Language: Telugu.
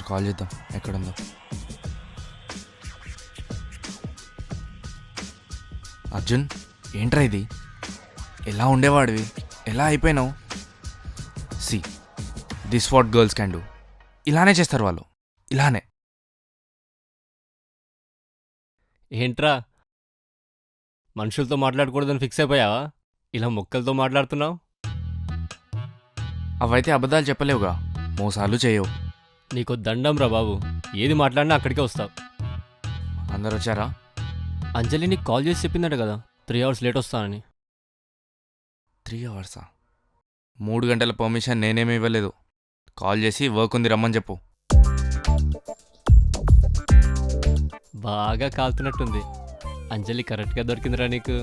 కాల్ చేద్దాం ఎక్కడుందో. అర్జున్, ఏంట్రా ఇది? ఎలా ఉండేవాడివి, ఎలా అయిపోయినావు? See, this what girls can do. ఇలానే చేస్తారు వాళ్ళు, ఇలానే. ఏంట్రా మనుషులతో మాట్లాడకూడదని ఫిక్స్ అయిపోయావా? ఇలా మొక్కలతో మాట్లాడుతున్నావు. అవైతే అబద్ధాలు చెప్పలేవుగా, మోసాలు చేయవు. నీకు దండం రా బాబు, ఏది మాట్లాడినా అక్కడికే వస్తావు. అందరు వచ్చారా? అంజలి నీకు కాల్ చేసి చెప్పిందట కదా 3 hours లేట్ వస్తానని. 3 hours? 3 గంటల పర్మిషన్ నేనేమీ ఇవ్వలేదు. కాల్ చేసి వర్క్ ఉంది రమ్మని చెప్పు. బాగా కాలుతున్నట్టుంది. అంజలి కరెక్ట్గా దొరికిందిరా నీకు.